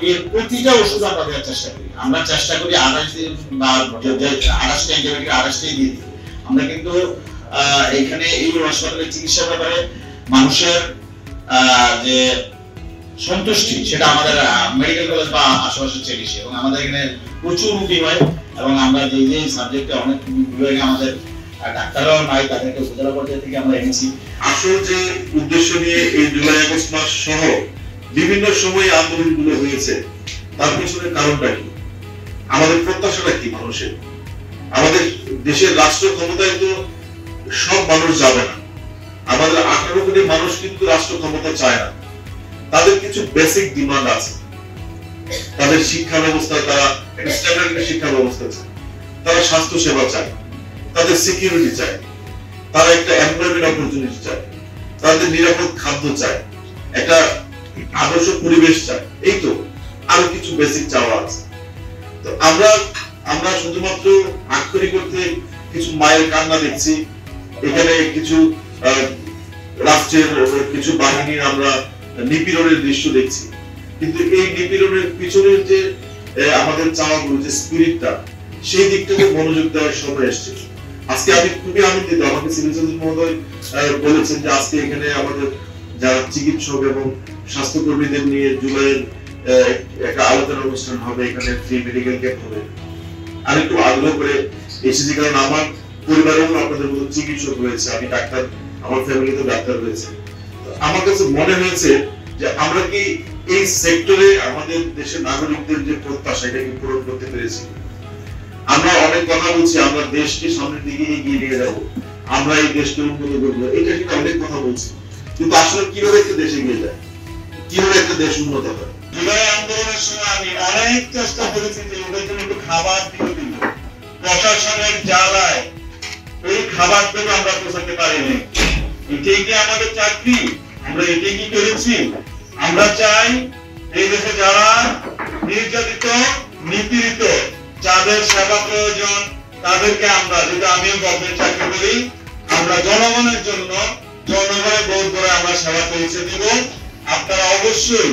রোগীর প্রতিটা ওষুধ আমরা দেওয়ার চেষ্টা করি। আমরা চেষ্টা করি 28 দিন বা 28টা অ্যান্টিবায়োটিক 28টাই দিয়ে দিই। আমরা কিন্তু এখানে এই হাসপাতালে চিকিৎসার ব্যাপারে মানুষের যে সন্তুষ্টি সেটা আমাদের মেডিকেল কলেজ বা আশেপাশের চেয়ে বেশি, এবং আমাদের এখানে প্রচুর রোগী হয় এবং আমরা যে যে সাবজেক্টে অনেক বিভাগে আমাদের ডাক্তাররাও নাই, তাদেরকে উপজেলা পর্যায়ে থেকে আমরা এনেছি। আসল যে উদ্দেশ্য নিয়ে এই জুলাই আগস্ট মাস সহ বিভিন্ন সময়ে আন্দোলনগুলো হয়েছে তার পিছনে কারণটা কি, আমাদের প্রত্যাশাটা কি মানুষের? আমাদের দেশের রাষ্ট্র ক্ষমতায় তো সব মানুষ যাবে না, আমাদের 18 কোটি মানুষ কিন্তু রাষ্ট্র ক্ষমতা চায় না। তাদের কিছু বেসিক ডিমান্ড আছে, তাদের শিক্ষা ব্যবস্থা, তারা একটা স্ট্যান্ডার্ড শিক্ষা ব্যবস্থা চায়, তারা স্বাস্থ্য সেবা চায়, তাদের সিকিউরিটি চায়, তারা একটা এমপ্লয়মেন্ট অপরচুনিটি চায়, তাদের নিরাপদ খাদ্য চায়, একটা আদর্শ পরিবেশ চায়। এই তো আরো কিছু বেসিক চাওয়া আছে। তো আমরা শুধুমাত্র আক্ষরিক করতে কিছু মায়ের কান্না দেখছি, এখানে কিছু রাষ্ট্রের কিছু বাহিনীর আমরা নিপীড়নের দৃশ্য দেখছি, কিন্তু এই নিপীড়নের পিছনের যে আমাদের চাওয়াগুলো, যে স্পিরিটটা, সেই দিকটাকে মনোযোগ দেওয়ার সময় এসছে। আজকে আমি খুবই আনন্দিত, আমাকে সিভিল সার্জন মহোদয় বলেছেন যে আজকে এখানে আমাদের যারা চিকিৎসক এবং স্বাস্থ্যকর্মীদের নিয়ে জুলাইয়ের একটা আলোচনা অনুষ্ঠান হবে, এখানে ফ্রি মেডিকেল ক্যাম্প হবে। আমি একটু আগ্রহ করে এসেছি, কারণ আমার পরিবারেও আপনাদের মতো চিকিৎসক রয়েছে, আমি ডাক্তার, আমার ফ্যামিলিতে ডাক্তার রয়েছে। আমার কাছে মনে হয়েছে যে আমরা কি এই সেক্টরে আমাদের দেশের নাগরিকদের যে প্রত্যাশা এটাকে পূরণ করতে পেরেছি। আমরা অনেক কথা বলছি, আমরা দেশকে সামনের দিকে এগিয়ে নিয়ে যাবো, আমরা এই দেশকে উন্নত করবো, এটা কিন্তু অনেক কথা বলছি, কিন্তু আসলে কিভাবে একটা দেশ এগিয়ে যায়, কিভাবে একটা দেশ উন্নত হয়? জুলাই আন্দোলনের সময় আমি অনেক চেষ্টা করেছি যে ওদের জন্য একটু খাবার দিয়ে দিল, প্রশাসনের জ্বালায় এই খাবারগুলো আমরা পৌঁছাতে পারিনি। এটাই কি আমাদের চাকরি? আমরা এটাই কি করেছি? আমরা চাই এই দেশে যারা নির্যাতিত, নিপীড়িত, যাদের সেবা প্রয়োজন, তাদেরকে আমরা, যদি আমিও গভর্নমেন্ট চাকরি করি, আমরা জনগণের জন্য জনগণের ভোট করে আমরা সেবা পৌঁছে দিব। আপনারা অবশ্যই